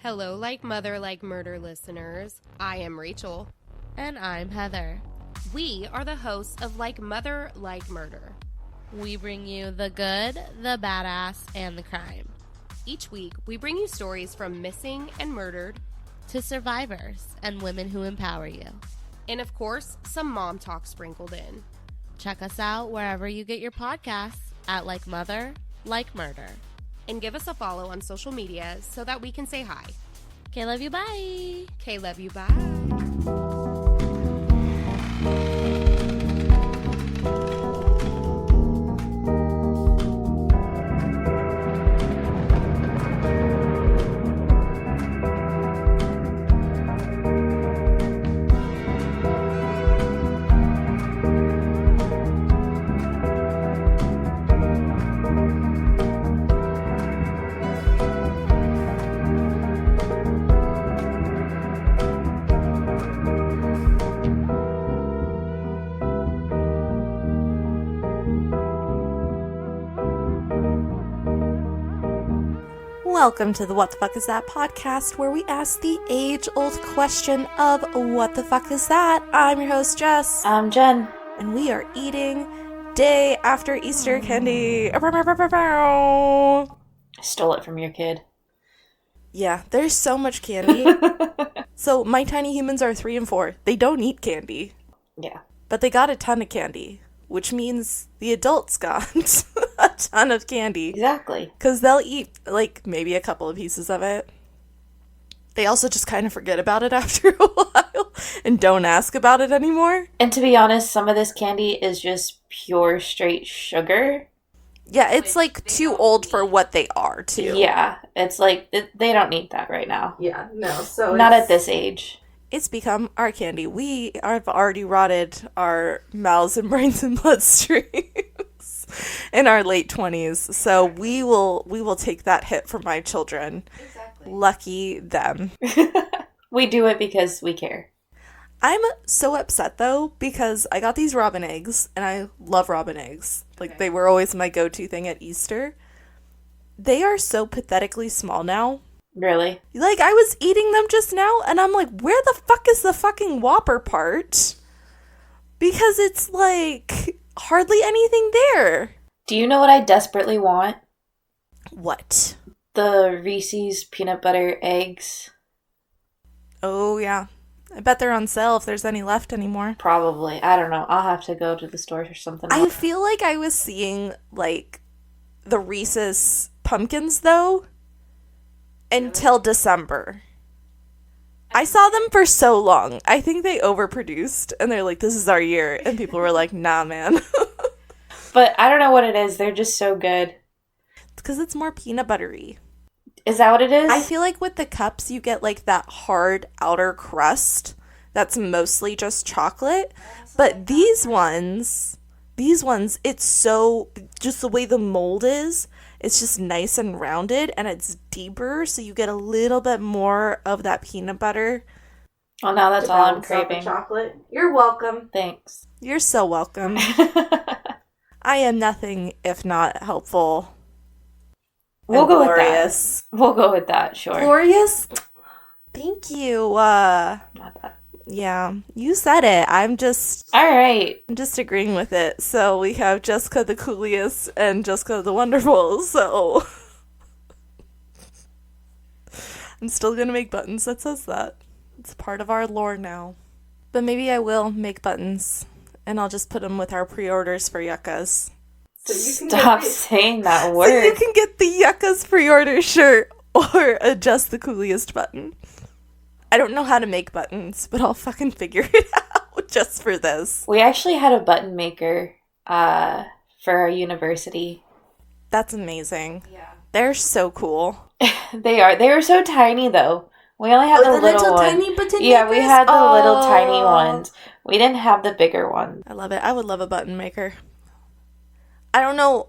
Hello, like mother, like murder listeners. I am Rachel. And I'm Heather. We are the hosts of Like Mother, Like Murder. We bring you the good, the badass, and the crime. Each week, we bring you stories from missing and murdered to survivors and women who empower you. And of course, some mom talk sprinkled in. Check us out wherever you get your podcasts at Like Mother, Like Murder. And give us a follow on social media so that we can say hi. Okay, love you, bye. Okay, love you, bye. Welcome to the What the Fuck Is That podcast, where we ask the age-old question of what the fuck is that? I'm your host, Jess. I'm Jen. And we are eating day after Easter candy. I stole it from your kid. Yeah, there's so much candy. So my tiny humans are 3 and 4. They don't eat candy. Yeah. But they got a ton of candy, which means the adults got a ton of candy. Exactly. Because they'll eat, like, maybe a couple of pieces of it. They also just kind of forget about it after a while and don't ask about it anymore. And to be honest, some of this candy is just pure straight sugar. Yeah, it's, like, too old for what they are, too. Yeah. It's like, they don't need that right now. Yeah, no. So not at this age. It's become our candy. We have already rotted our mouths and brains and bloodstreams in our late 20s. So we will take that hit for my children. Exactly. Lucky them. We do it because we care. I'm so upset, though, because I got these robin eggs, and I love robin eggs. Like, they were always my go-to thing at Easter. They are so pathetically small now. Really? Like, I was eating them just now, and I'm like, where the fuck is the fucking Whopper part? Because it's, like, hardly anything there. Do you know what I desperately want? What? The Reese's peanut butter eggs. Oh, yeah. I bet they're on sale if there's any left anymore. Probably. I don't know. I'll have to go to the store or something. I feel like I was seeing, like, the Reese's pumpkins, though, until December. I saw them for so long. I think they overproduced, and they're like, this is our year. And people were like, nah, man. But I don't know what it is. They're just so good. Because it's more peanut buttery. Is that what it is? I feel like with the cups, you get, like, that hard outer crust that's mostly just chocolate. But these ones, it's so, just the way the mold is, it's just nice and rounded, and it's deeper, so you get a little bit more of that peanut butter. Oh, now that's all I'm craving. Chocolate. You're welcome. Thanks. You're so welcome. I am nothing if not helpful. We'll go glorious. with that. We'll go with that, sure. Glorious? Thank you. Not that. Yeah, you said it. I'm just agreeing with it. So we have Jessica the Cooliest and Jessica the Wonderful. So I'm still gonna make buttons that says that. It's part of our lore now. But maybe I will make buttons, and I'll just put them with our pre-orders for Yuccas. So stop saying that word. So you can get the Yuccas pre-order shirt or a Just the Cooliest button. I don't know how to make buttons, but I'll fucking figure it out just for this. We actually had a button maker for our university. That's amazing. Yeah. They're so cool. They are. They were so tiny, though. We only had the little one. Tiny button Yeah, makers? we had the little tiny ones. We didn't have the bigger ones. I love it. I would love a button maker. I don't know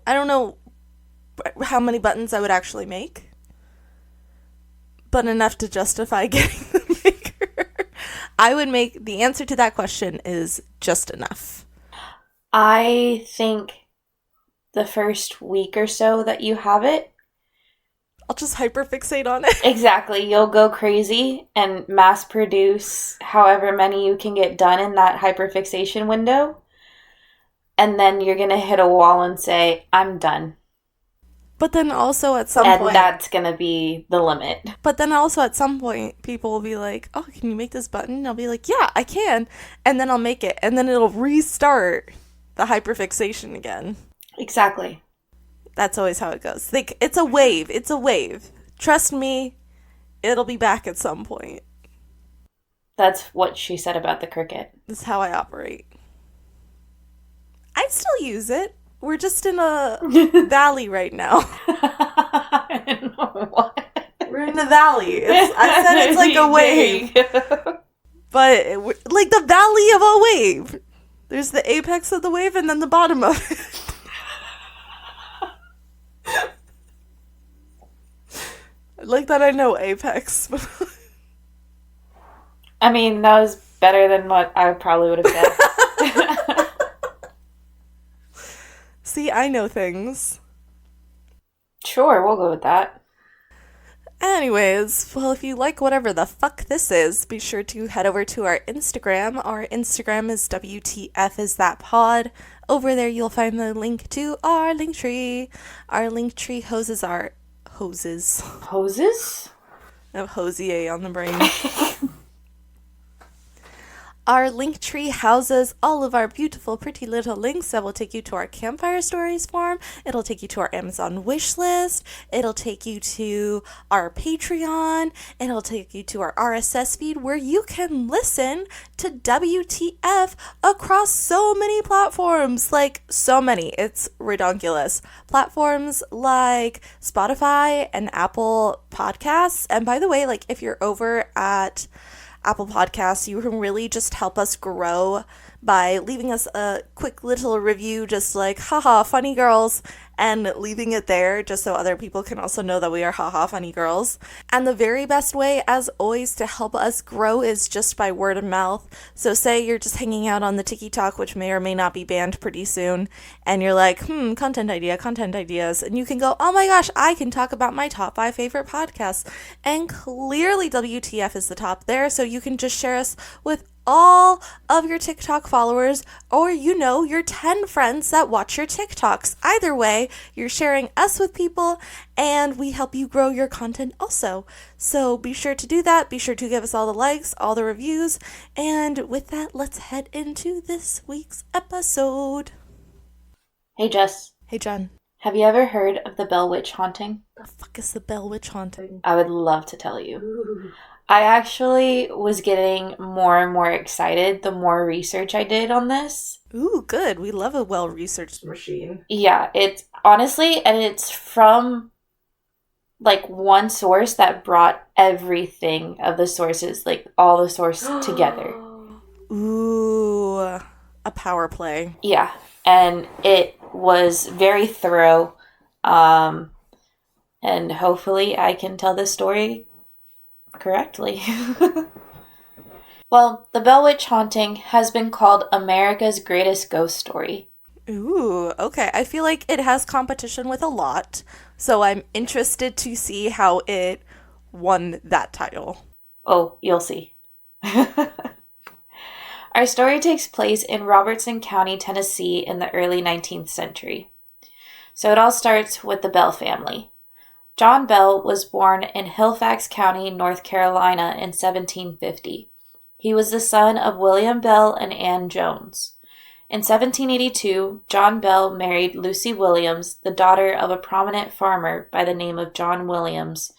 how many buttons I would actually make, but enough to justify getting the maker. I would make, the answer to that question is just enough. I think the first week or so that you have it, I'll just hyperfixate on it. Exactly. You'll go crazy and mass produce however many you can get done in that hyperfixation window. And then you're going to hit a wall and say, I'm done. But then also at some And point... that's going to be the limit. But then also at some point, people will be like, oh, can you make this button? And I'll be like, yeah, I can. And then I'll make it. And then it'll restart the hyperfixation again. Exactly. That's always how it goes. Like, it's a wave. It's a wave. Trust me, it'll be back at some point. That's what she said about the Cricut. This is how I operate. I still use it. We're just in a valley right now. What? We're in a valley. I said it's like a wave. But, like the valley of a wave. There's the apex of the wave and then the bottom of it. Like that I know apex. I mean, that was better than what I probably would have said. See, I know things. Sure, we'll go with that. Anyways, well, if you like whatever the fuck this is, be sure to head over to our Instagram. Our Instagram is WTF is that pod. Over there, you'll find the link to our link tree. Our link tree hoses our... Hoses? Hoses? I have hosier on the brain. Our link tree houses all of our beautiful, pretty little links that will take you to our Campfire Stories form. It'll take you to our Amazon wish list. It'll take you to our Patreon. It'll take you to our RSS feed where you can listen to WTF across so many platforms. Like, so many. It's redonkulous. Platforms like Spotify and Apple Podcasts. And by the way, like, if you're over at Apple Podcasts, you can really just help us grow by leaving us a quick little review, just like, haha, funny girls, and leaving it there just so other people can also know that we are haha, funny girls. And the very best way, as always, to help us grow is just by word of mouth. So say you're just hanging out on the TikTok, which may or may not be banned pretty soon, and you're like, content ideas, and you can go, oh my gosh, I can talk about my top 5 favorite podcasts. And clearly WTF is the top there, so you can just share us with all of your TikTok followers, or your 10 friends that watch your TikToks. Either way, you're sharing us with people, and we help you grow your content also. So be sure to do that. Be sure to give us all the likes, all the reviews, and with that, let's head into this week's episode. Hey, Jess. Hey, Jen. Have you ever heard of the Bell Witch haunting? The fuck is the Bell Witch haunting? I would love to tell you. Ooh. I actually was getting more and more excited the more research I did on this. Ooh, good. We love a well-researched machine. Yeah, it's honestly, and it's from like one source that brought everything of the sources, like all the sources together. Ooh, a power play. Yeah, and it was very thorough. And hopefully I can tell this story correctly. Well, the Bell Witch haunting has been called America's greatest ghost story. Ooh, okay. I feel like it has competition with a lot, so I'm interested to see how it won that title. Oh, you'll see. Our story takes place in Robertson County, Tennessee in the early 19th century. So it all starts with the Bell family. John Bell was born in Halifax County, North Carolina in 1750. He was the son of William Bell and Anne Jones. In 1782, John Bell married Lucy Williams, the daughter of a prominent farmer by the name of John Williams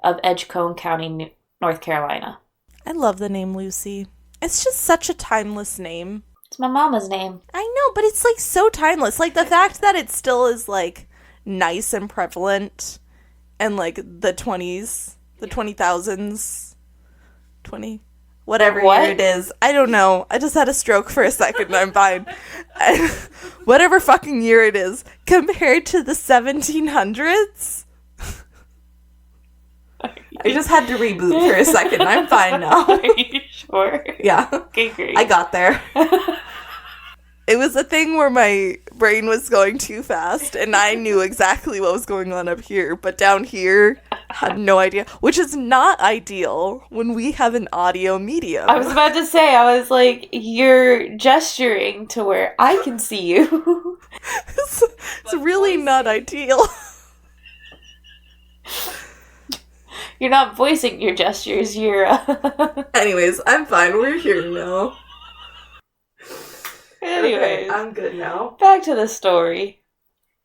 of Edgecombe County, North Carolina. I love the name Lucy. It's just such a timeless name. It's my mama's name. I know, but it's like so timeless. Like the fact that it still is like nice and prevalent and like the 20s, the 20,000s, 20, whatever What? year it is. I don't know. I just had a stroke for a second. I'm fine. Whatever fucking year it is compared to the 1700s. I just had to reboot for a second. I'm fine now. Are you sure? Yeah. Okay, great. I got there. It was a thing where my brain was going too fast and I knew exactly what was going on up here, but down here had no idea, which is not ideal when we have an audio medium. I was about to say, I was like, you're gesturing to where I can see you. It's really not ideal. You're not voicing your gestures, you're... Anyways, I'm fine. We're here now. Anyways, Okay, I'm good now. back to the story.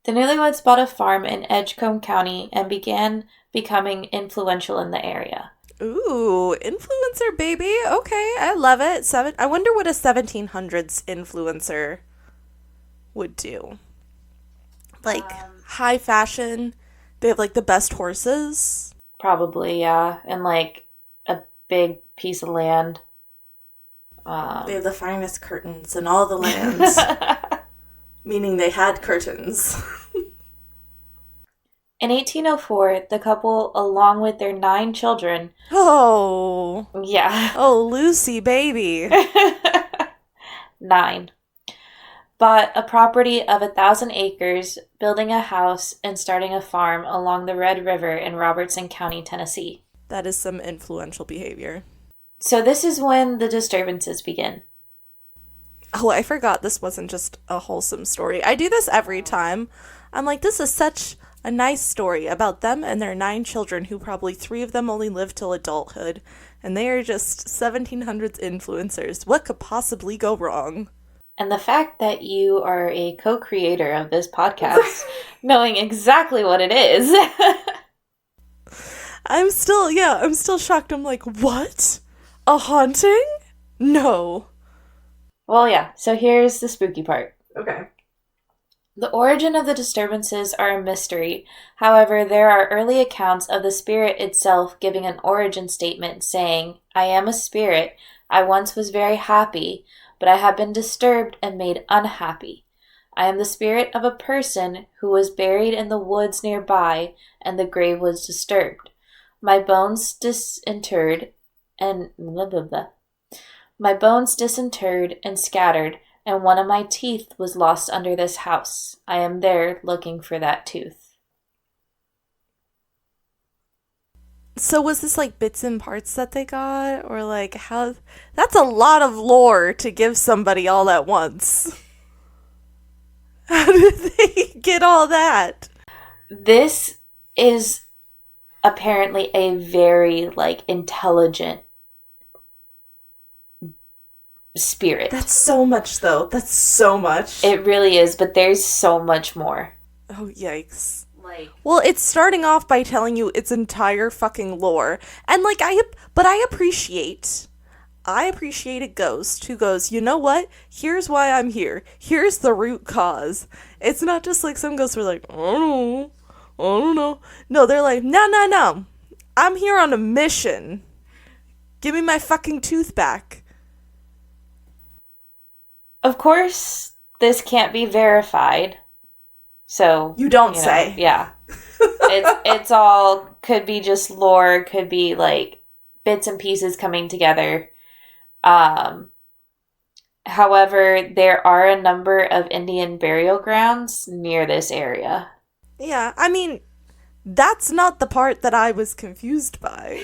The newlyweds bought a farm in Edgecombe County and began becoming influential in the area. Ooh, influencer, baby. Okay, I love it. I wonder what a 1700s influencer would do. Like, high fashion. They have, like, the best horses. Probably, yeah. And, like, a big piece of land. They have the finest curtains in all the lands. Meaning they had curtains. In 1804, the couple, along with their 9 children... Oh. Yeah. Oh, Lucy, baby. 9. Bought a property of 1,000 acres, building a house and starting a farm along the Red River in Robertson County, Tennessee. That is some influential behavior. So this is when the disturbances begin. Oh, I forgot this wasn't just a wholesome story. I do this every time. I'm like, this is such a nice story about them and their 9 children, who probably 3 of them only lived till adulthood. And they are just 1700s influencers. What could possibly go wrong? And the fact that you are a co-creator of this podcast, knowing exactly what it is. I'm still shocked. I'm like, what? A haunting? No. Well, yeah, so here's the spooky part. Okay. The origin of the disturbances are a mystery. However, there are early accounts of the spirit itself giving an origin statement saying, "I am a spirit. I once was very happy, but I have been disturbed and made unhappy. I am the spirit of a person who was buried in the woods nearby, and the grave was disturbed. My bones disinterred and blah, blah, blah. My bones disinterred and scattered, and one of my teeth was lost under this house. I am there looking for that tooth." So was this like bits and parts that they got? Or like how? That's a lot of lore to give somebody all at once. How did they get all that? This is apparently a very, like, intelligent spirit. That's so much, though. That's so much. It really is, but there's so much more. Oh, yikes. Like, well, it's starting off by telling you its entire fucking lore. And, like, I appreciate a ghost who goes, you know what? Here's why I'm here. Here's the root cause. It's not just like some ghosts who are like, I don't know. No, they're like, no. I'm here on a mission. Give me my fucking tooth back. of course, this can't be verified. So You don't say. Yeah. It's all could be just lore, could be like bits and pieces coming together. However, there are a number of Indian burial grounds near this area. Yeah, I mean, that's not the part that I was confused by.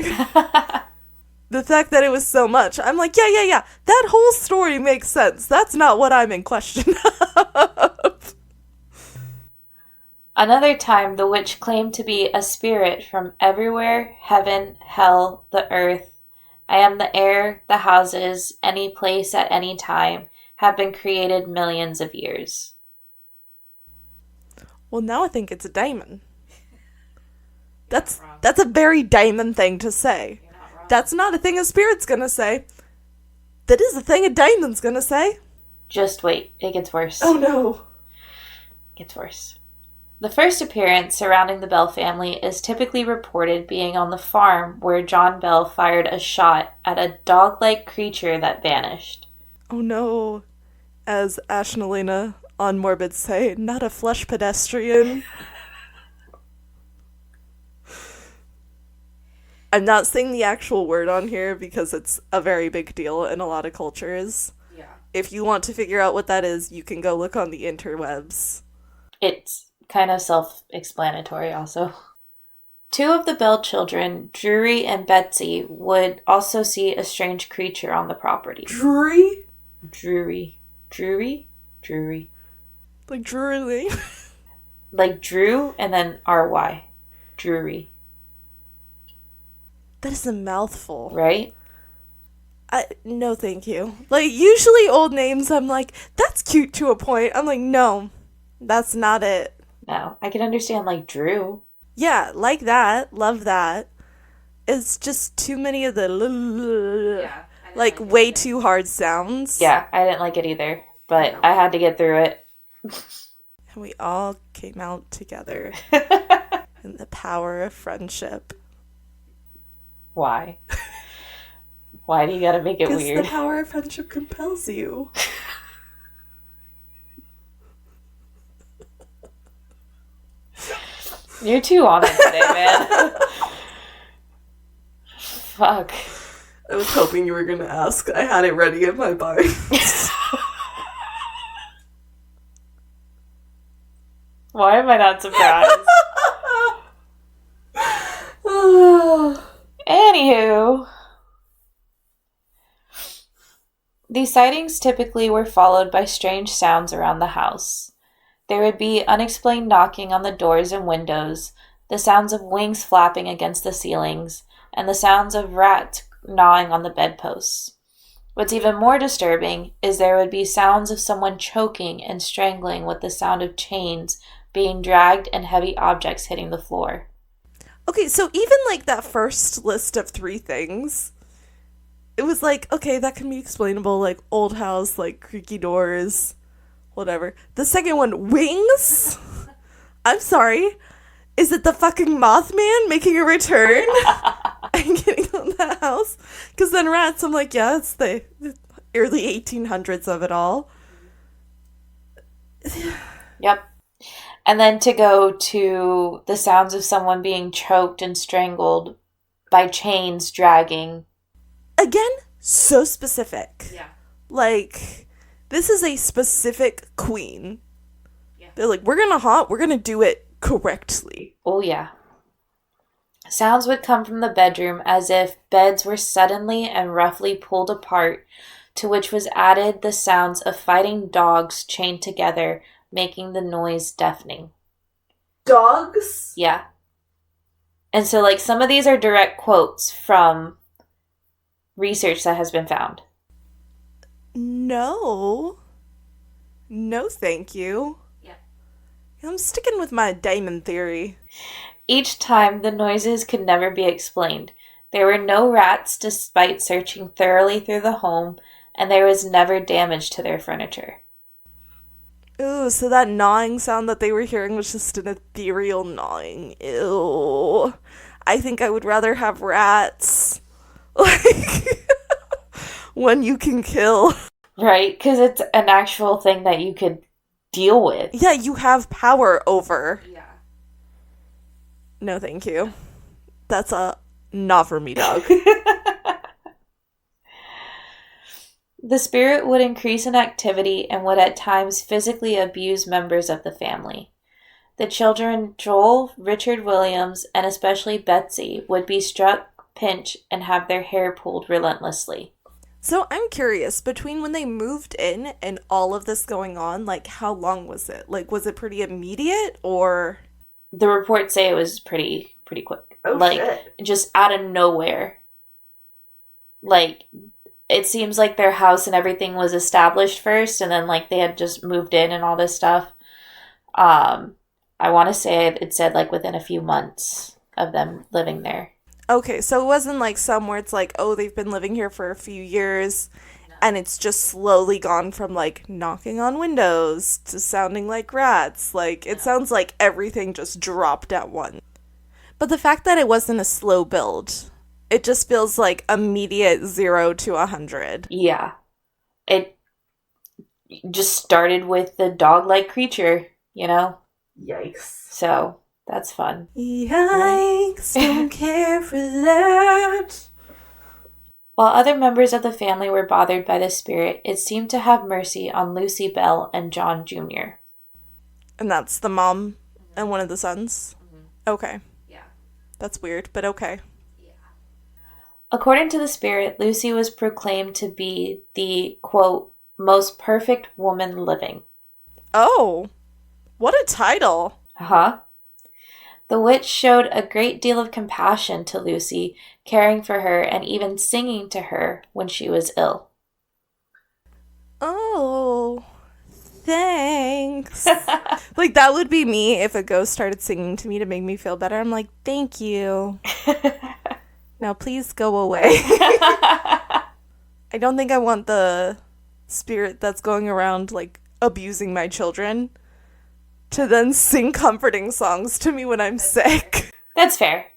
The fact that it was so much. I'm like, yeah. That whole story makes sense. That's not what I'm in question of. Another time, the witch claimed to be a spirit from everywhere, heaven, hell, the earth. I am the air, the houses, any place at any time, have been created millions of years. Well, now I think it's a daemon. That's a very daemon thing to say. That's not a thing a spirit's gonna say. That is a thing a daemon's gonna say. Just wait, it gets worse. Oh no. It gets worse. The first appearance surrounding the Bell family is typically reported being on the farm where John Bell fired a shot at a dog-like creature that vanished. Oh no. As Ash and Elena on Morbid say, not a flesh pedestrian. I'm not saying the actual word on here because it's a very big deal in a lot of cultures. Yeah. If you want to figure out what that is, you can go look on the interwebs. It's kind of self-explanatory also. Two of the Bell children, Drury and Betsy, would also see a strange creature on the property. Drury? Drury. Like Drury. Like Drew and then R-Y. Drury. That is a mouthful. Right? No, thank you. Like, usually old names, I'm like, that's cute to a point. I'm like, no, that's not it. No, I can understand, like, Drew. Yeah, like that. Love that. It's just too many of the like way too hard sounds. Yeah, I didn't like it either, but I had to get through it. And we all came out together in the power of friendship. Why? Why do you gotta make it Because weird? the power of friendship compels you. You're too on it today, man. Fuck. I was hoping you were going to ask. I had it ready in my mind. Why am I not surprised? Anywho. These sightings typically were followed by strange sounds around the house. There would be unexplained knocking on the doors and windows, the sounds of wings flapping against the ceilings, and the sounds of rats gnawing on the bedposts. What's even more disturbing is there would be sounds of someone choking and strangling with the sound of chains being dragged and heavy objects hitting the floor. Okay, so even like that first list of 3 things, it was like, okay, that can be explainable, like old house, like creaky doors, whatever. The second one, wings? I'm sorry. Is it the fucking Mothman making a return and getting on the house? Because then rats, I'm like, yeah, it's the early 1800s of it all. Yep. And then to go to the sounds of someone being choked and strangled by chains dragging. Again, so specific. Yeah. Like, this is a specific queen. Yeah. They're like, we're gonna haunt, we're gonna do it correctly. Oh, yeah. Sounds would come from the bedroom as if beds were suddenly and roughly pulled apart, to which was added the sounds of fighting dogs chained together, making the noise deafening. Dogs? Yeah. And so, like, some of these are direct quotes from research that has been found. No, thank you. Yeah. I'm sticking with my Damon theory. Each time, the noises could never be explained. There were no rats despite searching thoroughly through the home, and there was never damage to their furniture. Ooh, so that gnawing sound that they were hearing was just an ethereal gnawing. Ew. I think I would rather have rats. Like, one you can kill. Right? Because it's an actual thing that you could deal with. Yeah, you have power over. Yeah. No, thank you. That's a not for me, dog. The spirit would increase in activity and would at times physically abuse members of the family. The children, Joel, Richard Williams, and especially Betsy, would be struck, pinched, and have their hair pulled relentlessly. So I'm curious, between when they moved in and all of this going on, like, how long was it? Like, was it pretty immediate, or? The reports say it was pretty quick. Oh, like, shit. Just out of nowhere. Like, it seems like their house and everything was established first, and then, like, they had just moved in and all this stuff. I want to say it said, like, within a few months of them living there. Okay, so it wasn't like somewhere it's like, oh, they've been living here for a few years, and it's just slowly gone from, like, knocking on windows to sounding like rats. Like, it sounds like everything just dropped at once. But the fact that it wasn't a slow build, it just feels like immediate 0 to 100. Yeah. It just started with the dog-like creature, you know? Yikes. So, that's fun. Yikes, don't care for that. While other members of the family were bothered by the spirit, it seemed to have mercy on Lucy Bell and John Jr. And that's the mom and one of the sons? Mm-hmm. Okay. Yeah. That's weird, but okay. According to the spirit, Lucy was proclaimed to be the, quote, most perfect woman living. Oh, what a title. Uh-huh. The witch showed a great deal of compassion to Lucy, caring for her and even singing to her when she was ill. Oh, thanks. Like, that would be me if a ghost started singing to me to make me feel better. I'm like, thank you. Now, please go away. I don't think I want the spirit that's going around, like, abusing my children to then sing comforting songs to me when I'm sick. That's fair.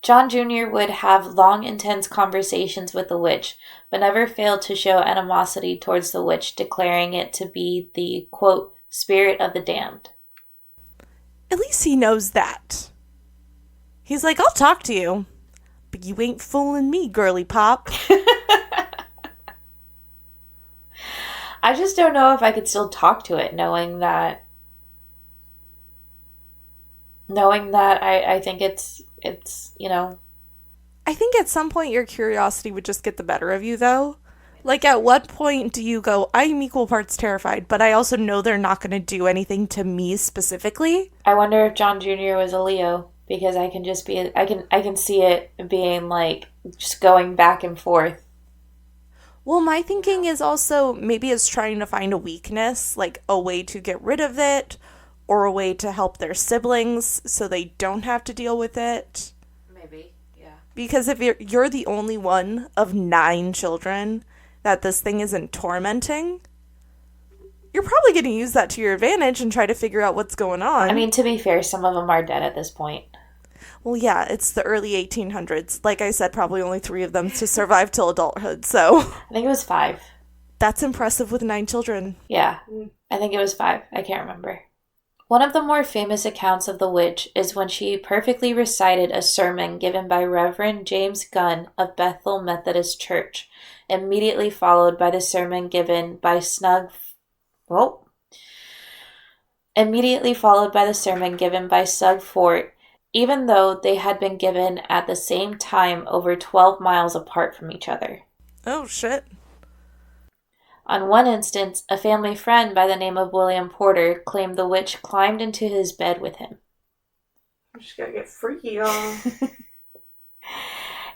John Jr. would have long, intense conversations with the witch, but never failed to show animosity towards the witch, declaring it to be the, quote, spirit of the damned. At least he knows that. He's like, I'll talk to you, but you ain't fooling me, girly pop. I just don't know if I could still talk to it, knowing that I think it's, you know. I think at some point your curiosity would just get the better of you, though. Like, at what point do you go, I'm equal parts terrified, but I also know they're not going to do anything to me specifically? I wonder if John Jr. was a Leo, because I can just be, I can see it being like, just going back and forth. Well, my thinking is also maybe it's trying to find a weakness, like a way to get rid of it, or a way to help their siblings so they don't have to deal with it. Maybe, yeah. Because if you're the only one of 9 children that this thing isn't tormenting, you're probably going to use that to your advantage and try to figure out what's going on. I mean, to be fair, some of them are dead at this point. Well, yeah, it's the early 1800s. Like I said, probably only 3 of them to survive till adulthood, so. I think it was 5. That's impressive with 9 children. Yeah, I think it was 5. I can't remember. One of the more famous accounts of the witch is when she perfectly recited a sermon given by Reverend James Gunn of Bethel Methodist Church, immediately followed by the sermon given by Snug Fort, even though they had been given at the same time over 12 miles apart from each other. Oh, shit. On one instance, a family friend by the name of William Porter claimed the witch climbed into his bed with him. I just gotta get freaky, y'all.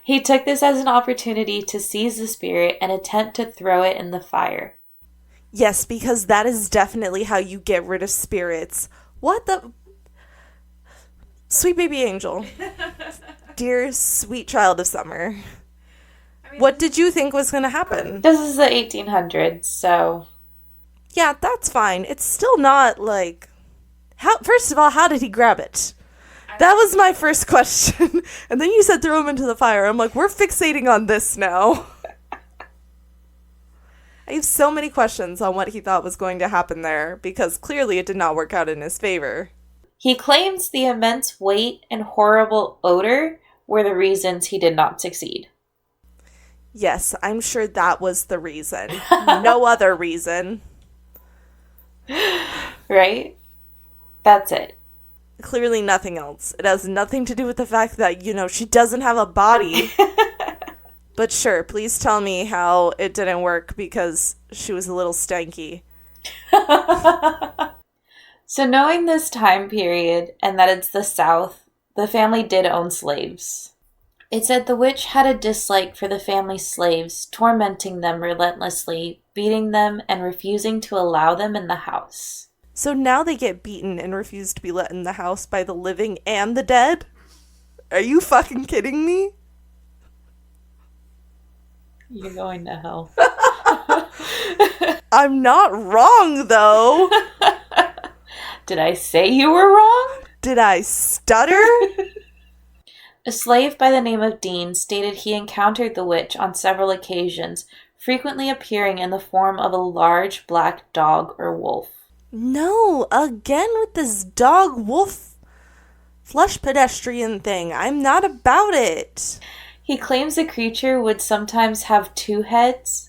He took this as an opportunity to seize the spirit and attempt to throw it in the fire. Yes, because that is definitely how you get rid of spirits. What the... Sweet baby angel. Dear sweet child of summer. What did you think was going to happen? This is the 1800s, so... Yeah, that's fine. It's still not, like... First of all, how did he grab it? That was my first question. And then you said throw him into the fire. I'm like, we're fixating on this now. I have so many questions on what he thought was going to happen there, because clearly it did not work out in his favor. He claims the immense weight and horrible odor were the reasons he did not succeed. Yes, I'm sure that was the reason. No other reason. Right? That's it. Clearly nothing else. It has nothing to do with the fact that, she doesn't have a body. But sure, please tell me how it didn't work because she was a little stanky. So knowing this time period and that it's the South, the family did own slaves. It said the witch had a dislike for the family's slaves, tormenting them relentlessly, beating them, and refusing to allow them in the house. So now they get beaten and refuse to be let in the house by the living and the dead? Are you fucking kidding me? You're going to hell. I'm not wrong, though. Did I say you were wrong? Did I stutter? A slave by the name of Dean stated he encountered the witch on several occasions, frequently appearing in the form of a large black dog or wolf. No, again with this dog-wolf flesh pedestrian thing. I'm not about it. He claims the creature would sometimes have 2 heads.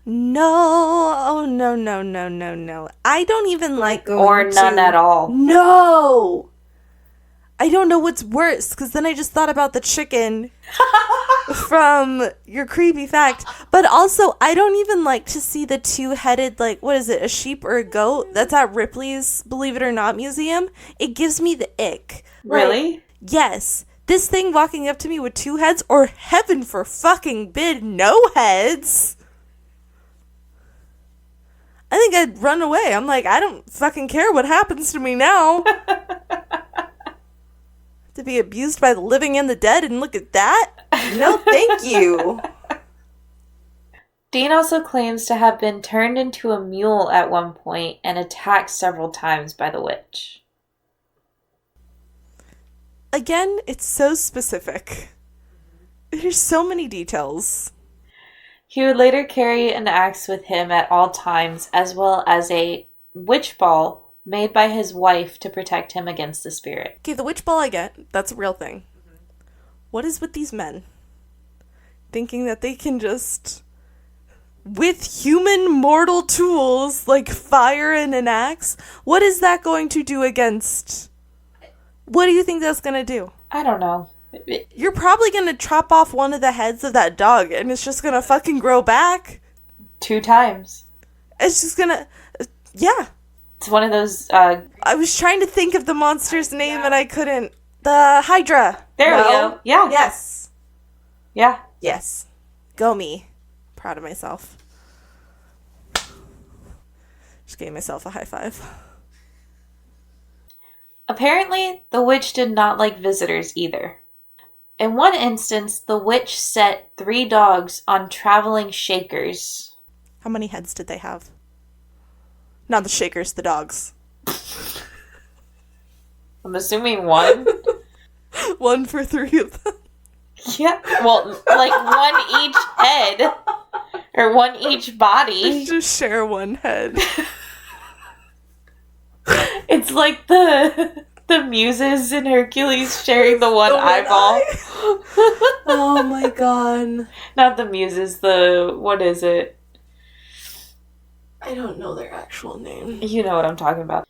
No. Oh, no. I don't even like going or none to... at all. No! I don't know what's worse, because then I just thought about the chicken from your creepy fact. But also, I don't even like to see the two-headed, like, what is it, a sheep or a goat? That's at Ripley's Believe It or Not museum. It gives me the ick. Really? Like, yes. This thing walking up to me with two heads, or heaven for fucking bid, no heads. I think I'd run away. I'm like, I don't fucking care what happens to me now. To be abused by the living and the dead, and look at that? No, thank you. Dean also claims to have been turned into a mule at one point and attacked several times by the witch. Again, it's so specific. There's so many details. He would later carry an axe with him at all times, as well as a witch ball made by his wife to protect him against the spirit. Okay, the witch ball I get. That's a real thing. What is with these men? Thinking that they can just, with human mortal tools, like fire and an axe? What is that going to do against... What do you think that's going to do? I don't know. You're probably going to chop off one of the heads of that dog, and it's just going to fucking grow back. 2 times. It's just going to... Yeah. It's one of those... I was trying to think of the monster's name, and I couldn't. The Hydra. There we go. Yeah. Yes. Yeah. Yes. Go me. Proud of myself. Just gave myself a high five. Apparently, the witch did not like visitors either. In one instance, the witch set 3 dogs on traveling shakers. How many heads did they have? Not the shakers, the dogs. I'm assuming 1. 1 for 3 of them. Yeah. Well, like 1 each head. Or 1 each body. Just share 1 head. It's like the muses in Hercules sharing the one eyeball. Oh my god. Not the muses, what is it? I don't know their actual name. You know what I'm talking about.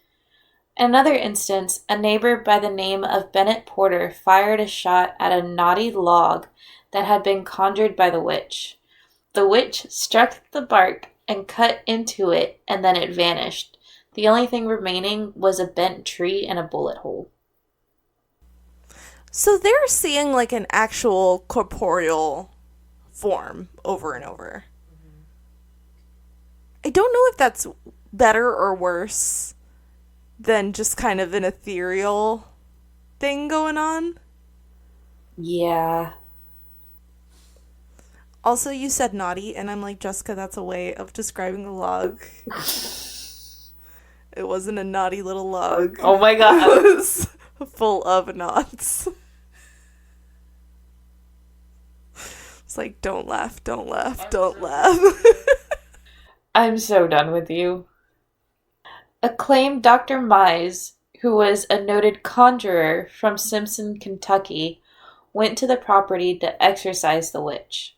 In another instance, a neighbor by the name of Bennett Porter fired a shot at a knotty log that had been conjured by the witch. The witch struck the bark and cut into it, and then it vanished. The only thing remaining was a bent tree and a bullet hole. So they're seeing like an actual corporeal form over and over. I don't know if that's better or worse than just kind of an ethereal thing going on. Yeah. Also, you said naughty, and I'm like, Jessica, that's a way of describing the log. It wasn't a naughty little log. Oh my god. It was full of knots. It's like, don't laugh, don't laugh, don't laugh. I'm so done with you. Acclaimed Dr. Mize, who was a noted conjurer from Simpson, Kentucky, went to the property to exorcise the witch.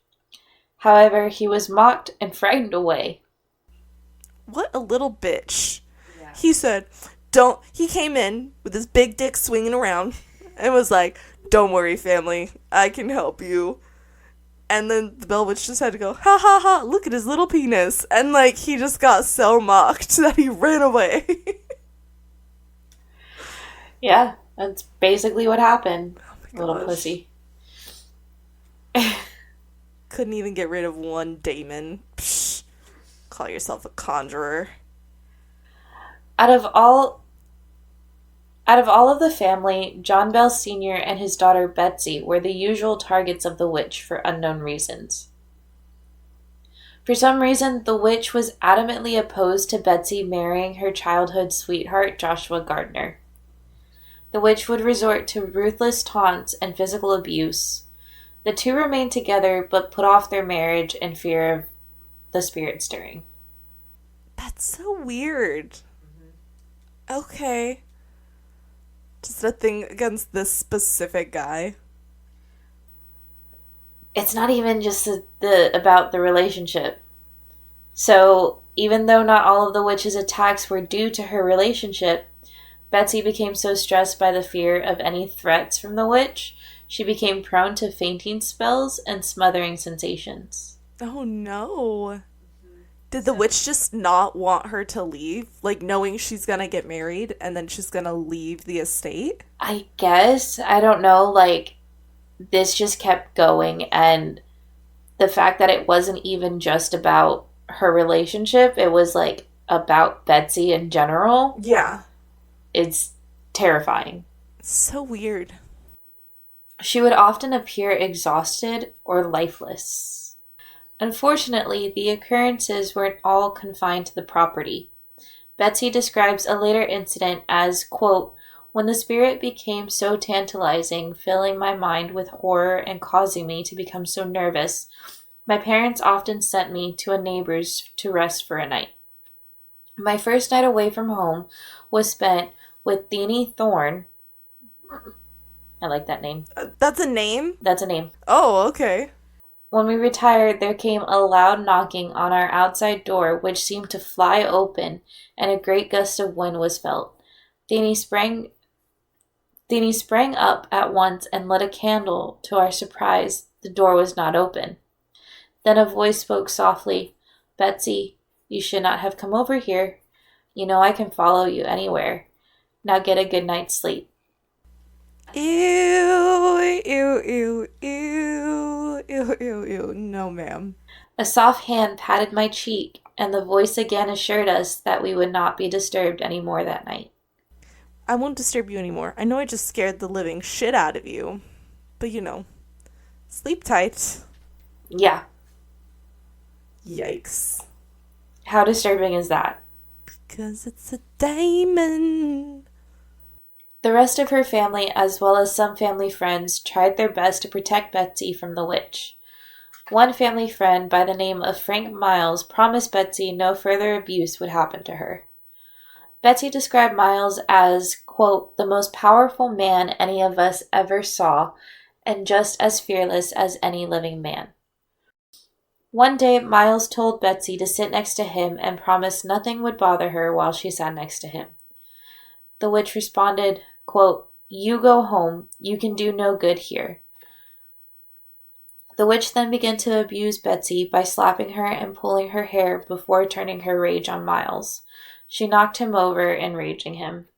However, he was mocked and frightened away. What a little bitch. Yeah. He said, don't... He came in with his big dick swinging around and was like, don't worry, family, I can help you. And then the Bell Witch just had to go, ha ha ha, look at his little penis. And like, he just got so mocked that he ran away. Yeah, that's basically what happened. Oh my little gosh. Pussy. Couldn't even get rid of one daemon. Psh, call yourself a conjurer. Out of all of the family, John Bell Sr. and his daughter Betsy were the usual targets of the witch for unknown reasons. For some reason, the witch was adamantly opposed to Betsy marrying her childhood sweetheart, Joshua Gardner. The witch would resort to ruthless taunts and physical abuse. The two remained together, but put off their marriage in fear of the spirit stirring. That's so weird. Mm-hmm. Okay. Just a thing against this specific guy. It's not even just about the relationship. So, even though not all of the witch's attacks were due to her relationship, Betsy became so stressed by the fear of any threats from the witch, she became prone to fainting spells and smothering sensations. Oh no. Did the witch just not want her to leave? Like, knowing she's gonna get married and then she's gonna leave the estate? I guess. I don't know. Like, this just kept going. And the fact that it wasn't even just about her relationship, it was, like, about Betsy in general. Yeah. It's terrifying. It's so weird. She would often appear exhausted or lifeless. Unfortunately, the occurrences weren't all confined to the property. Betsy describes a later incident as, quote, when the spirit became so tantalizing, filling my mind with horror and causing me to become so nervous, my parents often sent me to a neighbor's to rest for a night. My first night away from home was spent with Deanie Thorne. I like that name. That's a name? That's a name. Oh, okay. When we retired, there came a loud knocking on our outside door, which seemed to fly open, and a great gust of wind was felt. Deanie sprang up at once and lit a candle. To our surprise, the door was not open. Then a voice spoke softly, Betsy, you should not have come over here. You know I can follow you anywhere. Now get a good night's sleep. Ew, ew, ew, ew, ew, ew, ew. No, ma'am. A soft hand patted my cheek, and the voice again assured us that we would not be disturbed any more that night. I won't disturb you anymore. I know I just scared the living shit out of you. But, you know, sleep tight. Yeah. Yikes. How disturbing is that? Because it's a diamond. The rest of her family, as well as some family friends, tried their best to protect Betsy from the witch. One family friend by the name of Frank Miles promised Betsy no further abuse would happen to her. Betsy described Miles as, quote, the most powerful man any of us ever saw, and just as fearless as any living man. One day, Miles told Betsy to sit next to him and promised nothing would bother her while she sat next to him. The witch responded, quote, you go home. You can do no good here. The witch then began to abuse Betsy by slapping her and pulling her hair before turning her rage on Miles. She knocked him over, enraging him.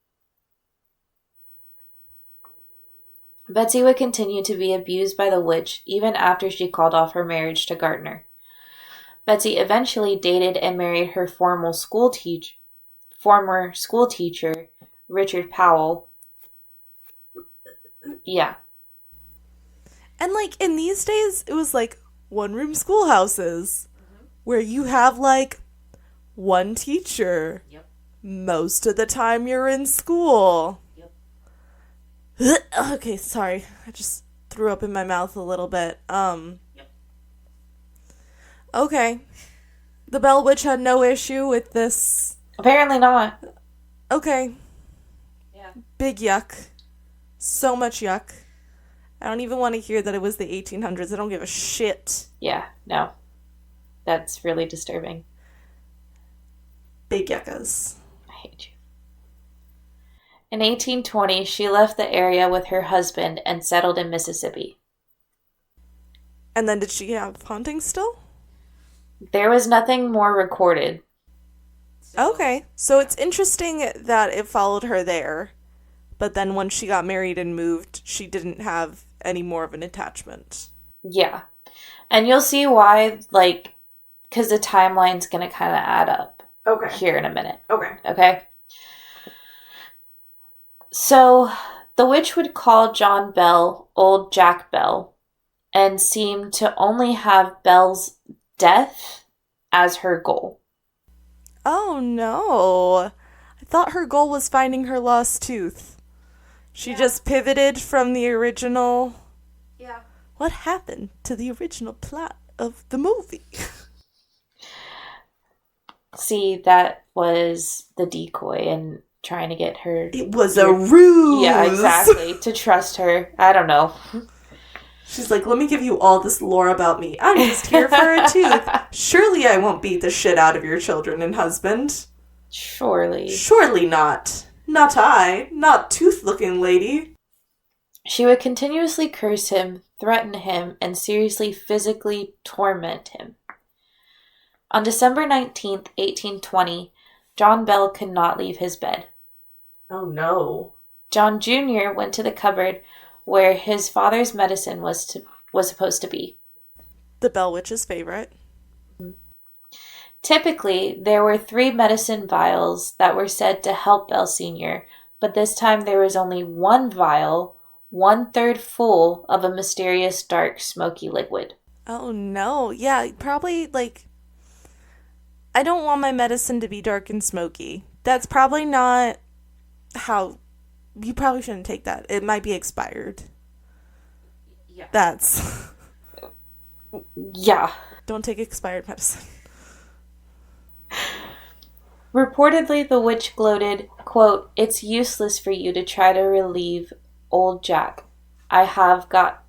Betsy would continue to be abused by the witch even after she called off her marriage to Gardner. Betsy eventually dated and married her former school teacher, Richard Powell. Yeah. And, like, in these days, it was, like, one-room schoolhouses where you have, like, one teacher. Yep. Most of the time you're in school. Yep. Okay, sorry. I just threw up in my mouth a little bit. Yep. Okay. The Bell Witch had no issue with this. Apparently not. Okay. Yeah. Big yuck. So much yuck. I don't even want to hear that it was the 1800s. I don't give a shit. Yeah, no. That's really disturbing. Big yuckas. I hate you. In 1820, she left the area with her husband and settled in Mississippi. And then did she have hauntings still? There was nothing more recorded. Okay. So it's interesting that it followed her there. But then when she got married and moved, she didn't have any more of an attachment. Yeah. And you'll see why, like, because the timeline's going to kind of add up. Okay. Here in a minute. Okay. Okay? So, the witch would call John Bell Old Jack Bell and seemed to only have Bell's death as her goal. Oh, no. I thought her goal was finding her lost tooth. She just pivoted from the original. Yeah. What happened to the original plot of the movie? See, that was the decoy and trying to get her. It was a ruse. Yeah, exactly. To trust her. I don't know. She's like, let me give you all this lore about me. I'm just here for a tooth. Surely I won't beat the shit out of your children and husband. Surely. Surely not. Not I. Not tooth-looking lady. She would continuously curse him, threaten him, and seriously physically torment him. On December 19th, 1820, John Bell could not leave his bed. Oh, no. John Jr. went to the cupboard where his father's medicine was supposed to be. The Bell Witch's favorite. Typically, there were 3 medicine vials that were said to help Bell Sr., but this time there was only 1 vial, 1/3 full of a mysterious dark smoky liquid. Oh, no. Yeah, probably, like, I don't want my medicine to be dark and smoky. That's probably not how... You probably shouldn't take that. It might be expired. Yeah. That's... Yeah. Don't take expired medicine. Reportedly, the witch gloated, quote, "It's useless for you to try to relieve old Jack. I have got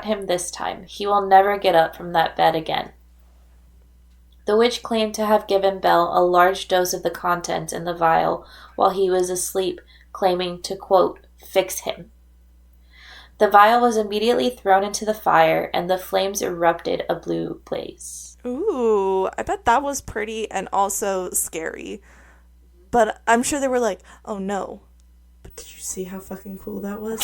him this time. He will never get up from that bed again." The witch claimed to have given Bell a large dose of the contents in the vial while he was asleep, claiming to, quote, "fix him." The vial was immediately thrown into the fire, and the flames erupted a blue blaze. Ooh, I bet that was pretty and also scary. But I'm sure they were like, oh no. But did you see how fucking cool that was?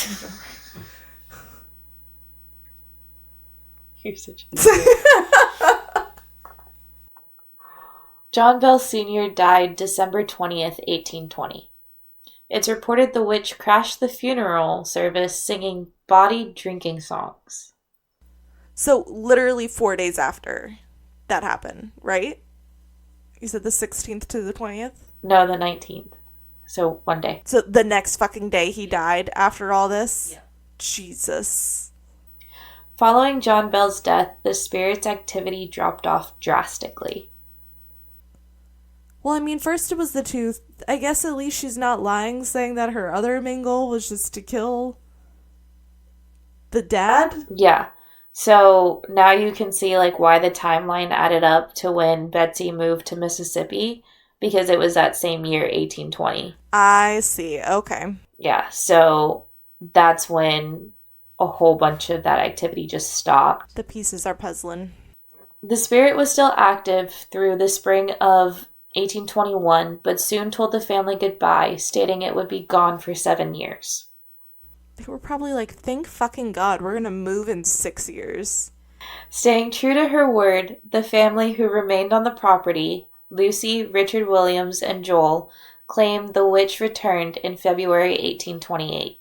You're such a... John Bell Sr. died December 20th, 1820. It's reported the witch crashed the funeral service singing bawdy drinking songs. So literally 4 days after that happened, right? You said the 16th to the 20th? No, the 19th. So 1 day. So the next fucking day he died after all this? Yeah. Jesus. Following John Bell's death, the spirit's activity dropped off drastically. Well, I mean, first it was the tooth. I guess at least she's not lying, saying that her other main goal was just to kill the dad? Yeah. So now you can see like why the timeline added up to when Betsy moved to Mississippi, because it was that same year, 1820. I see. Okay. Yeah. So that's when a whole bunch of that activity just stopped. The pieces are puzzling. The spirit was still active through the spring of 1821, but soon told the family goodbye, stating it would be gone for 7 years. They were probably like, thank fucking God, we're gonna move in 6 years. Staying true to her word, the family who remained on the property, Lucy, Richard Williams, and Joel, claimed the witch returned in February 1828.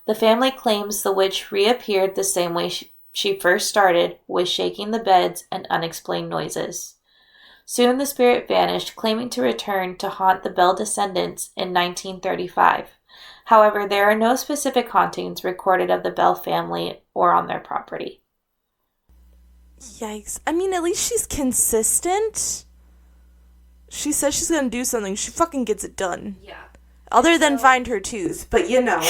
The family claims the witch reappeared the same way she first started, with shaking the beds and unexplained noises. Soon the spirit vanished, claiming to return to haunt the Bell descendants in 1935. However, there are no specific hauntings recorded of the Bell family or on their property. Yikes. I mean, at least she's consistent. She says she's gonna do something. She fucking gets it done. Yeah. Other than find her tooth, but you know.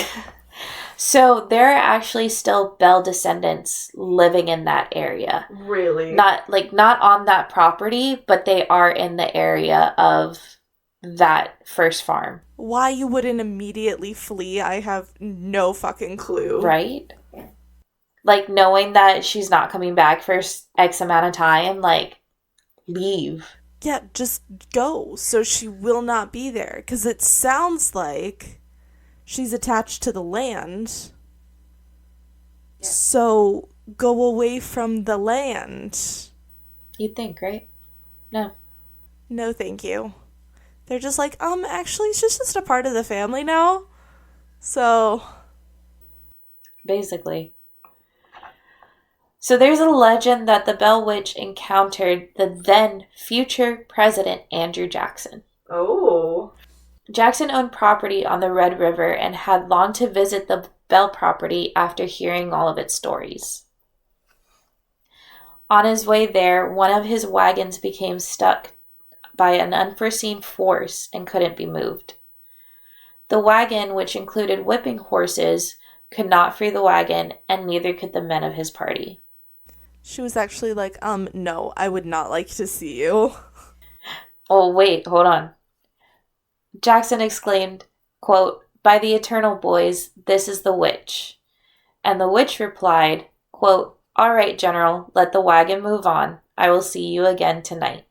So there are actually still Bell descendants living in that area. Really? Not on that property, but they are in the area of that first farm. Why you wouldn't immediately flee, I have no fucking clue. Right? Like, knowing that she's not coming back for X amount of time, like, leave. Yeah, just go, so she will not be there. Because it sounds like she's attached to the land. Yeah. So, go away from the land. You'd think, right? No. No, thank you. They're just like, actually, she's just a part of the family now. So. Basically. So there's a legend that the Bell Witch encountered the then future President Andrew Jackson. Oh. Jackson owned property on the Red River and had longed to visit the Bell property after hearing all of its stories. On his way there, one of his wagons became stuck by an unforeseen force and couldn't be moved. The wagon, which included whipping horses, could not free the wagon, and neither could the men of his party. She was actually like, no, I would not like to see you. Oh, wait, hold on. Jackson exclaimed, quote, "By the eternal boys, this is the witch." And the witch replied, quote, "All right, General, let the wagon move on. I will see you again tonight."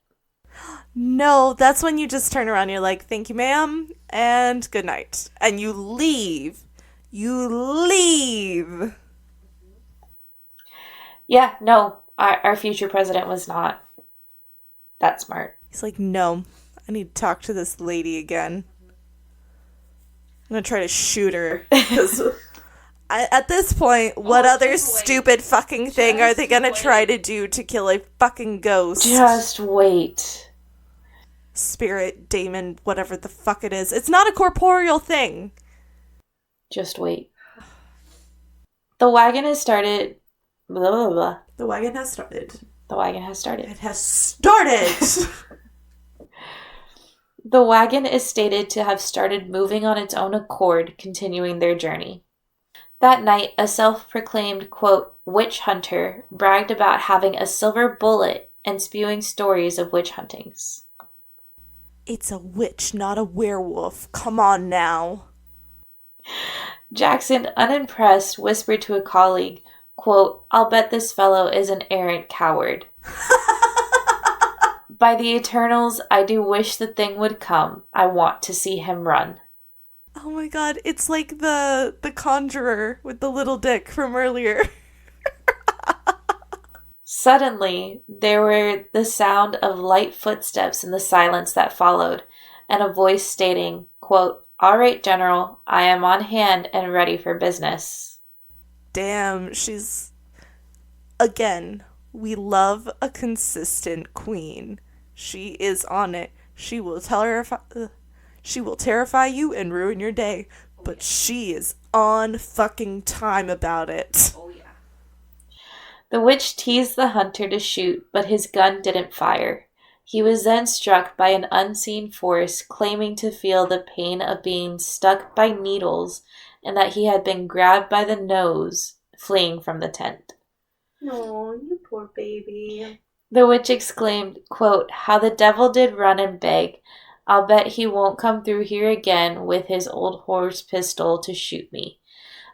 No, that's when you just turn around and you're like, "Thank you, ma'am, and good night." And you leave. You leave. Yeah, no, our future president was not that smart. He's like, "No, I need to talk to this lady again. I'm going to try to shoot her." Because at this point, what other stupid fucking thing are they going to try to do to kill a fucking ghost? Just wait. Spirit, demon, whatever the fuck it is. It's not a corporeal thing. Just wait. The wagon has started. Blah, blah, blah. The wagon has started. The wagon has started. It has started! The wagon is stated to have started moving on its own accord, continuing their journey. That night, a self-proclaimed, quote, witch hunter bragged about having a silver bullet and spewing stories of witch huntings. It's a witch, not a werewolf. Come on now. Jackson, unimpressed, whispered to a colleague, quote, "I'll bet this fellow is an arrant coward." "By the eternals, I do wish the thing would come. I want to see him run." Oh my god, it's like the conjurer with the little dick from earlier. Suddenly, there were the sound of light footsteps in the silence that followed, and a voice stating, quote, "All right, General, I am on hand and ready for business." Damn, she's... Again, we love a consistent queen. She is on it. She will terrify you and ruin your day, but she is on fucking time about it. Oh, yeah. The witch teased the hunter to shoot, but his gun didn't fire. He was then struck by an unseen force, claiming to feel the pain of being stuck by needles and that he had been grabbed by the nose, fleeing from the tent. Oh, you poor baby. The witch exclaimed, quote, "How the devil did run and beg. I'll bet he won't come through here again with his old horse pistol to shoot me.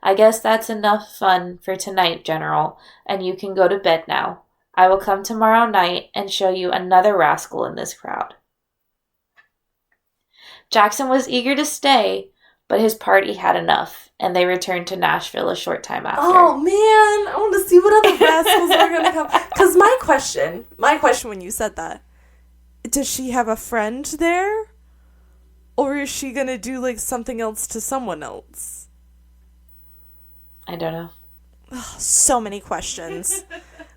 I guess that's enough fun for tonight, General, and you can go to bed now. I will come tomorrow night and show you another rascal in this crowd." Jackson was eager to stay, but his party had enough, and they returned to Nashville a short time after. Oh man, I want to see what other rascals are going to come. Because my question when you said that, does she have a friend there? Or is she going to do like something else to someone else? I don't know. So many questions.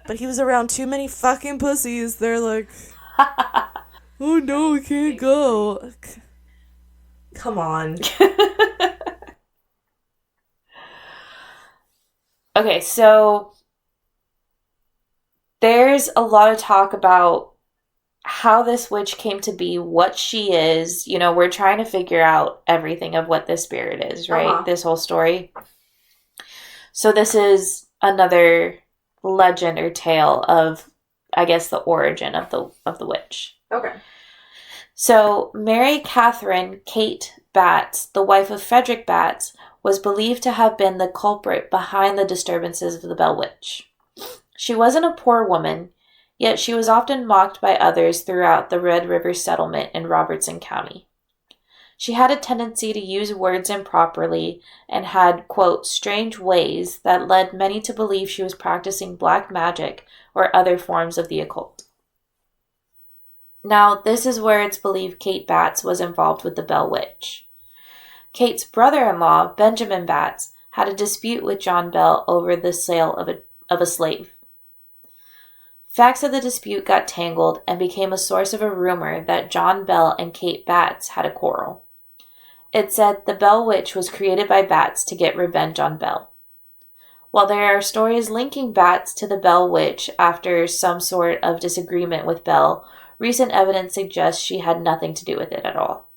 But he was around too many fucking pussies. They're like, "Oh no, we can't go." Come on. Okay, so there's a lot of talk about how this witch came to be, what she is. You know, we're trying to figure out everything of what this spirit is, right? Uh-huh. This whole story. So this is another legend or tale of, I guess, the origin of the witch. Okay. So Mary Catherine Kate Batts, the wife of Frederick Batts, was believed to have been the culprit behind the disturbances of the Bell Witch. She wasn't a poor woman, yet she was often mocked by others throughout the Red River settlement in Robertson County. She had a tendency to use words improperly and had, quote, strange ways that led many to believe she was practicing black magic or other forms of the occult. Now, this is where it's believed Kate Batts was involved with the Bell Witch. Kate's brother-in-law, Benjamin Batts, had a dispute with John Bell over the sale of a slave. Facts of the dispute got tangled and became a source of a rumor that John Bell and Kate Batts had a quarrel. It said the Bell Witch was created by Batts to get revenge on Bell. While there are stories linking Batts to the Bell Witch after some sort of disagreement with Bell, recent evidence suggests she had nothing to do with it at all.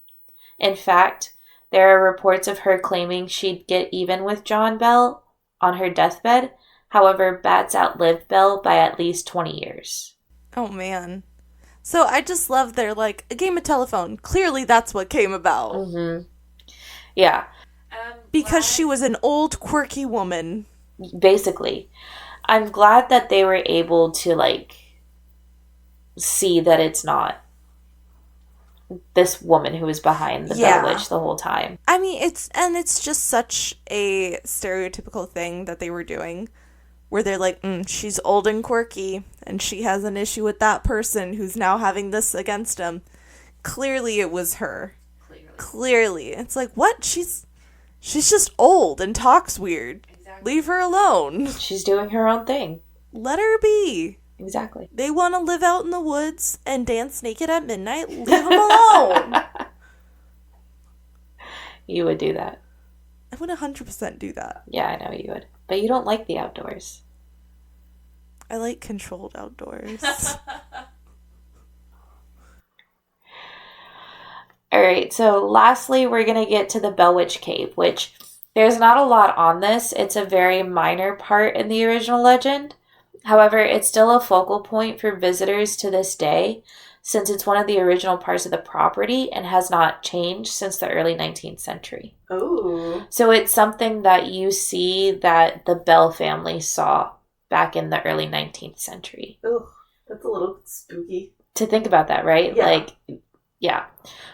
In fact, there are reports of her claiming she'd get even with John Bell on her deathbed. However, Batts outlived Bell by at least 20 years. Oh man. So I just love their, like, a game of telephone. Clearly that's what came about. Mm-hmm. Yeah. Because she was an old, quirky woman. Basically. I'm glad that they were able to, like, see that it's not this woman who was behind the Bell Witch the whole time. I mean, it's just such a stereotypical thing that they were doing, where they're like, she's old and quirky, and she has an issue with that person who's now having this against him. Clearly it was her. Clearly. It's like, what? She's just old and talks weird. Exactly. Leave her alone. She's doing her own thing. Let her be. Exactly. They want to live out in the woods and dance naked at midnight. Leave them alone. You would do that. I would 100% do that. Yeah, I know you would. But you don't like the outdoors. I like controlled outdoors. All right, so lastly, we're going to get to the Bell Witch Cave, which there's not a lot on this. It's a very minor part in the original legend. However, it's still a focal point for visitors to this day, since it's one of the original parts of the property and has not changed since the early 19th century. Oh. So it's something that you see that the Bell family saw back in the early 19th century. Oh, that's a little spooky. To think about that, right? Yeah. Like, yeah.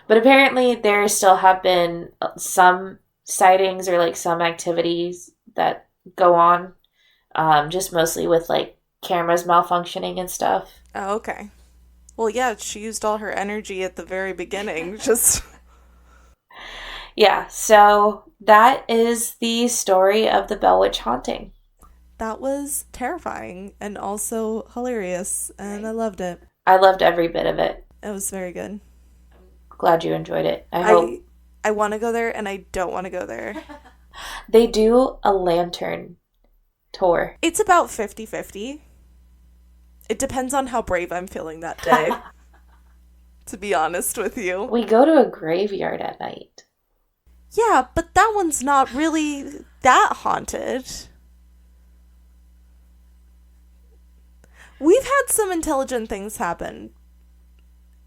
But apparently there still have been some sightings or like some activities that go on, just mostly with like cameras malfunctioning and stuff. Oh, okay. Well, yeah, she used all her energy at the very beginning. Just. Yeah, so that is the story of the Bell Witch haunting. That was terrifying and also hilarious, and I loved it. I loved every bit of it. It was very good. Glad you enjoyed it. I want to go there, and I don't want to go there. They do a lantern tour. It's about 50-50. It depends on how brave I'm feeling that day, to be honest with you. We go to a graveyard at night. Yeah, but that one's not really that haunted. We've had some intelligent things happen.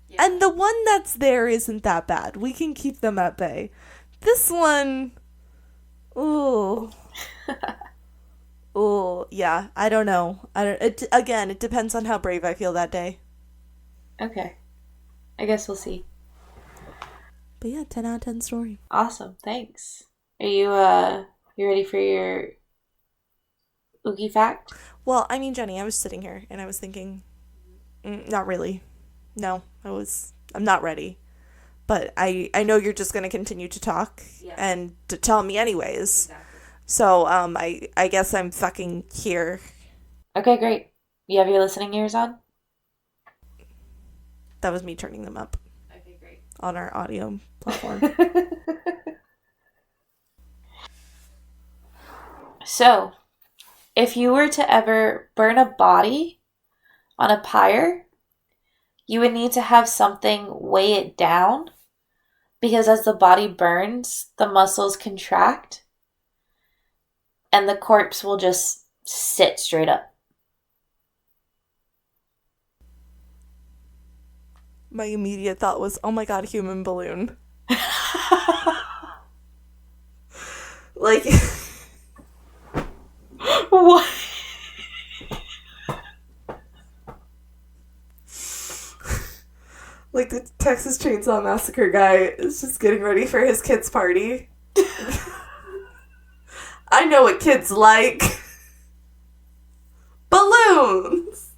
Yeah. And the one that's there isn't that bad. We can keep them at bay. This one... Ooh. Oh, yeah. I don't know. It depends on how brave I feel that day. Okay. I guess we'll see. But yeah, 10 out of 10 story. Awesome. Thanks. Are you ready for your oogie fact? Well, I mean, Jenny, I was sitting here and I was thinking, not really. No, I'm not ready. But I know you're just going to continue to talk and to tell me anyways. Exactly. So, I guess I'm fucking here. Okay, great. You have your listening ears on? That was me turning them up. Okay, great. On our audio platform. So, if you were to ever burn a body on a pyre, you would need to have something weigh it down, because as the body burns, the muscles contract and the corpse will just sit straight up. My immediate thought was, oh my god, human balloon. Like... What? Like the Texas Chainsaw Massacre guy is just getting ready for his kid's party. I know what kids like. Balloons!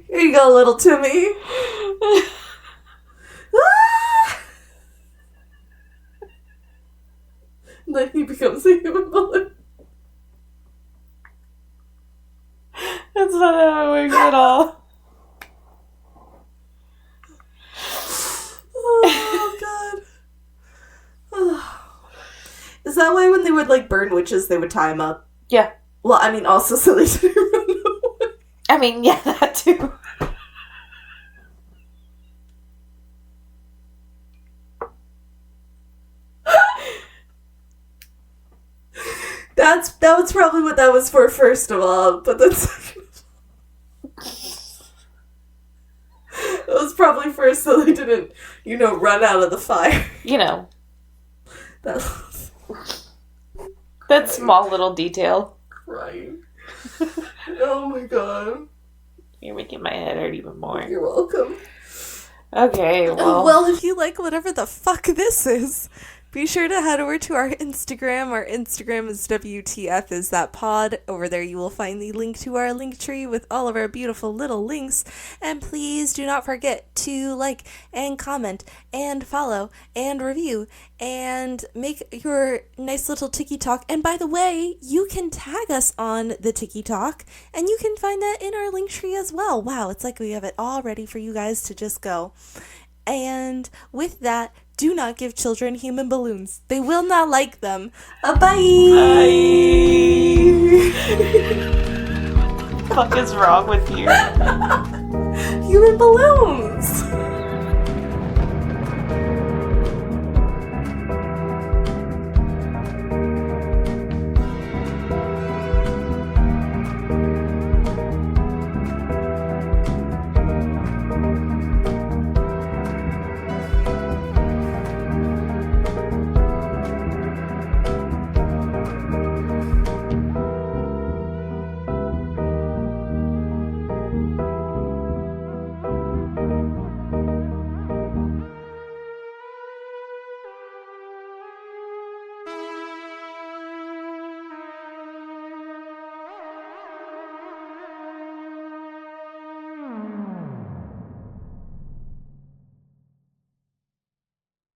Here you go, little Timmy. Ah! Then he becomes a human balloon. That's not how it works at all. Oh, God. Oh. Is that why when they would, like, burn witches, they would tie them up? Yeah. Well, I mean, also so they didn't run away. I mean, yeah, that too. That was probably what that was for, first of all, but then second of all. Just so they didn't, run out of the fire. That small little detail. Crying. Oh my god. You're making my head hurt even more. You're welcome. Okay, well. Well, if you like whatever the fuck this is, be sure to head over to our Instagram. Our Instagram is WTF is that pod. Over there you will find the link to our link tree with all of our beautiful little links. And please do not forget to like and comment and follow and review and make your nice little Tiki Talk. And by the way, you can tag us on the Tiki Talk and you can find that in our link tree as well. Wow, it's like we have it all ready for you guys to just go. And with that, do not give children human balloons. They will not like them. Bye. Bye. What the fuck is wrong with you? Human balloons.